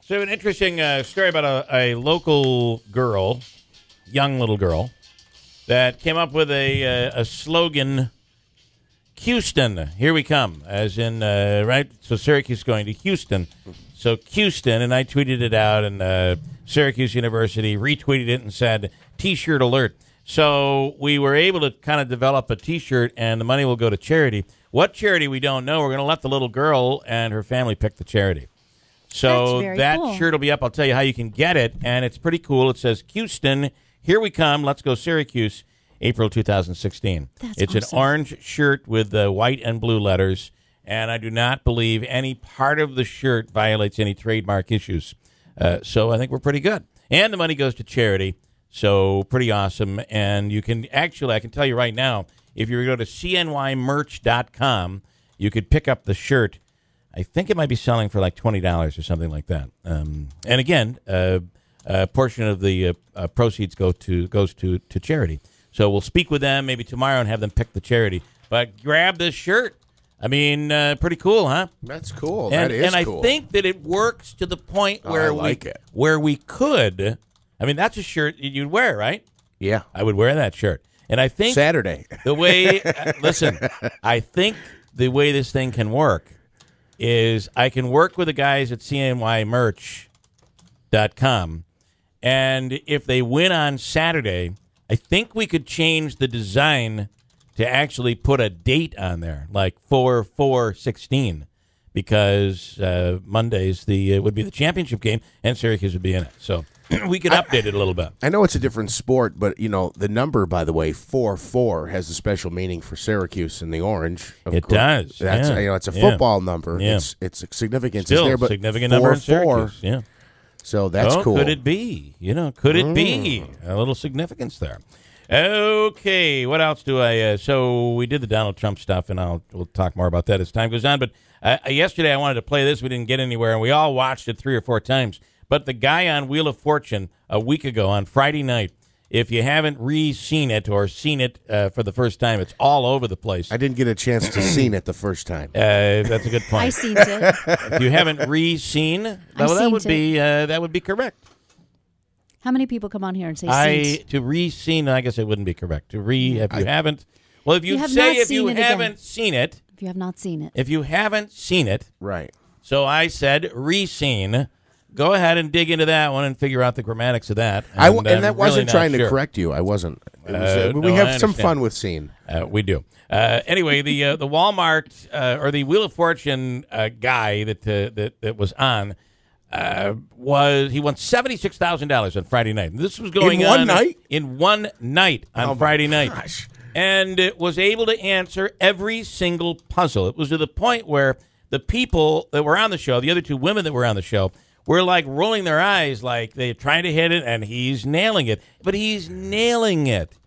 So an interesting story about a local girl, young little girl, that came up with a slogan, Cuseton, here we come, as in, right? So Syracuse going to Houston. So Cuseton, and I tweeted it out, and Syracuse University retweeted it and said, T-shirt alert. So we were able to kind of develop a T-shirt, and the money will go to charity. What charity, we don't know. We're going to let the little girl and her family pick the charity. So that cool. Shirt will be up. I'll tell you how you can get it, and it's pretty cool. It says, Cuseton, here we come. Let's go Syracuse, April 2016. It's awesome. An orange shirt with white and blue letters, and I do not believe any part of the shirt violates any trademark issues. So I think we're pretty good. And the money goes to charity, so pretty awesome. And you can actually, I can tell you right now, if you go to cnymerch.com, you could pick up the shirt. I think it might be selling for like $20 or something like that. And again, a portion of the proceeds goes to charity. So we'll speak with them maybe tomorrow and have them pick the charity. But grab this shirt. I mean, pretty cool, huh? That's cool. And, that is and cool. I think that it works to the point where we could. I mean, that's a shirt you'd wear, right? Yeah, I would wear that shirt. And I think Saturday. The way listen, I think the way this thing can work is I can work with the guys at cnymerch.com, and if they win on Saturday, I think we could change the design to actually put a date on there, like 4/4/16, because Monday's would be the championship game, and Syracuse would be in it. So we could update it a little bit. I know it's a different sport, but you know the number, by the way, 4/4 has a special meaning for Syracuse in the orange. It does. That's it's a football number. Yeah. It's significance. Still there, but significant number in Syracuse. Yeah. So that's cool. Could it be? Could it be a little significance there? Okay, what else do I? So we did the Donald Trump stuff, and we'll talk more about that as time goes on. But yesterday I wanted to play this. We didn't get anywhere, and we all watched it 3 or 4 times. But the guy on Wheel of Fortune a week ago on Friday night, if you haven't re-seen it or seen it for the first time, it's all over the place. I didn't get a chance to see it the first time. That's a good point. I seen it. If you haven't re-seen, that would be correct. How many people come on here and say seen? To re-seen, I guess it wouldn't be correct. If you haven't, well, if you have say not if you seen it haven't seen it. If you have not seen it. If you haven't seen it. Right. So I said re-seen. Go ahead and dig into that one and figure out the grammatics of that. And that wasn't trying to correct you. I wasn't. We have some fun with scene. We do. Anyway, the Walmart or the Wheel of Fortune guy that was on he won $76,000 on Friday night. And this was going in on night? In one night on Friday night. Gosh. And it was able to answer every single puzzle. It was to the point where the people that were on the show, the other 2 women that were on the show, were like rolling their eyes like they're trying to hit it, and he's nailing it. But he's nailing it.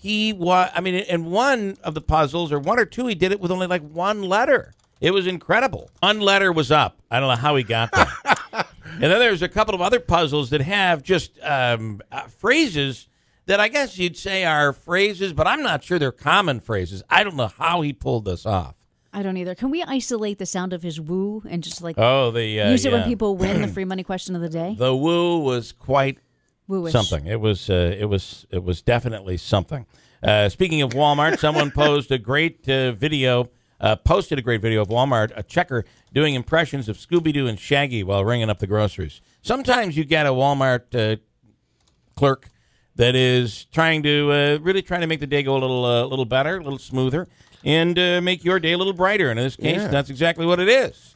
In one of the puzzles, or 1 or 2, he did it with only like 1 letter. It was incredible. 1 letter was up. I don't know how he got that. And then there's a couple of other puzzles that have just phrases that I guess you'd say are phrases, but I'm not sure they're common phrases. I don't know how he pulled this off. I don't either. Can we isolate the sound of his woo and just use it when people win the free money question of the day? The woo was quite woo-ish. Something. It was definitely something. Speaking of Walmart, someone posted a great video of Walmart, a checker doing impressions of Scooby-Doo and Shaggy while ringing up the groceries. Sometimes you get a Walmart clerk that is really trying to make the day go a little better, a little smoother, and make your day a little brighter. And in this case, that's exactly what it is.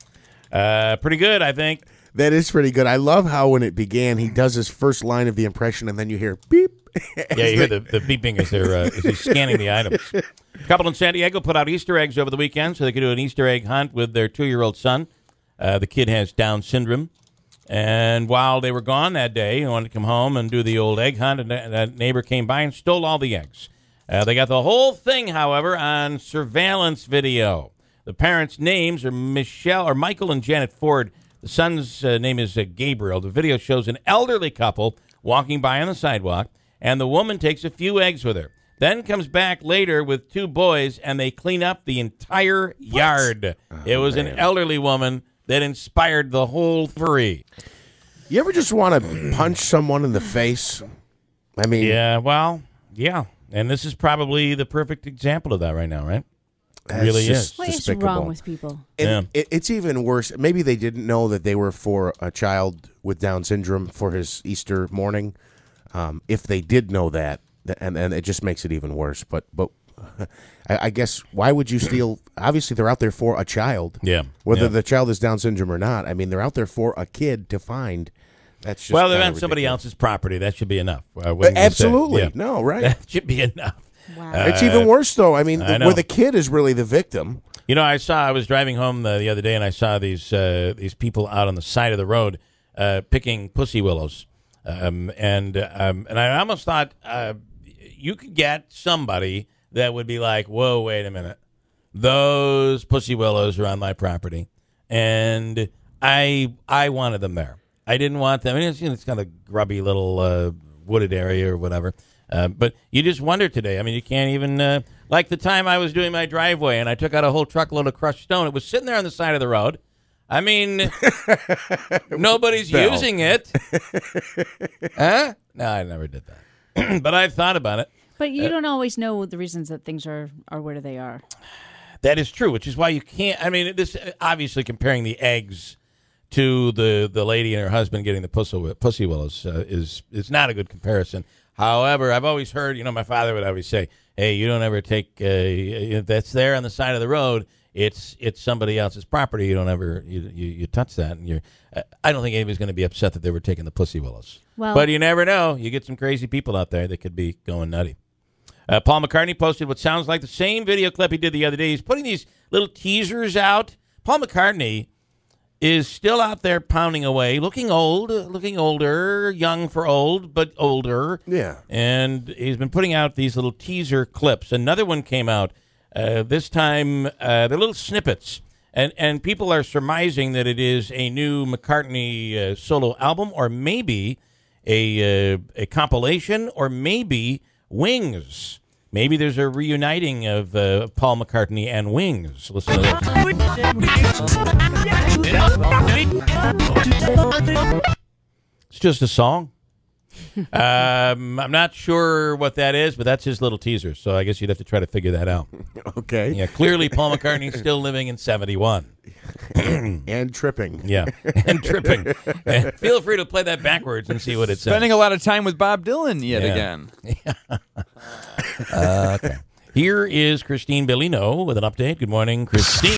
Pretty good, I think. That is pretty good. I love how when it began, he does his first line of the impression, and then you hear beep. Yeah, you hear the beeping as he's scanning the items. A couple in San Diego put out Easter eggs over the weekend so they could do an Easter egg hunt with their 2-year-old son. The kid has Down syndrome. And while they were gone that day, he wanted to come home and do the old egg hunt, and that neighbor came by and stole all the eggs. They got the whole thing, however, on surveillance video. The parents' names are Michael and Janet Ford. The son's name is Gabriel. The video shows an elderly couple walking by on the sidewalk, and the woman takes a few eggs with her. Then comes back later with 2 boys, and they clean up the entire yard. It was an elderly woman that inspired the whole 3. You ever just want to punch someone in the face? I mean, yeah. Well, yeah. And this is probably the perfect example of that right now, right? It really is. What is wrong with people? It's even worse. Maybe they didn't know that they were for a child with Down syndrome for his Easter morning. If they did know that, and it just makes it even worse. But I guess, why would you steal? Obviously, they're out there for a child. Yeah. Whether the child is Down syndrome or not. I mean, they're out there for a kid to find. That's just they're on somebody else's property. That should be enough. Absolutely. No, right? That should be enough. Wow. It's even worse, though. I mean, where the kid is really the victim. You know, I was driving home the other day, and I saw these people out on the side of the road picking pussy willows, and I almost thought you could get somebody that would be like, "Whoa, wait a minute, those pussy willows are on my property," and I wanted them there. I didn't want them. I mean, it's kind of grubby little wooded area or whatever. But you just wonder today. I mean, you can't even like the time I was doing my driveway and I took out a whole truckload of crushed stone. It was sitting there on the side of the road. I mean, nobody's using it. Huh? No, I never did that. But I've thought about it. But you don't always know the reasons that things are where they are. That is true, which is why you can't. I mean, this obviously comparing the eggs to the lady and her husband getting the pussy willows is not a good comparison. However, I've always heard, my father would always say, "Hey, you don't ever take that's there on the side of the road. It's somebody else's property. You don't ever you touch that." And I don't think anybody's going to be upset that they were taking the pussy willows. Well, but you never know. You get some crazy people out there that could be going nutty. Paul McCartney posted what sounds like the same video clip he did the other day. He's putting these little teasers out. Paul McCartney is still out there pounding away, looking older, young for old, but older. Yeah. And he's been putting out these little teaser clips. Another one came out. This time, they're little snippets. And people are surmising that it is a new McCartney solo album, or maybe a compilation, or maybe Wings. Maybe there's a reuniting of Paul McCartney and Wings. Listen to this. It's just a song. I'm not sure what that is, but that's his little teaser. So I guess you'd have to try to figure that out. Okay. Yeah, clearly Paul McCartney's still living in 71. And tripping. Yeah, and tripping. Feel free to play that backwards and see what it says. Spending a lot of time with Bob Dylan yet again. Okay. Here is Christine Bellino with an update. Good morning, Christine.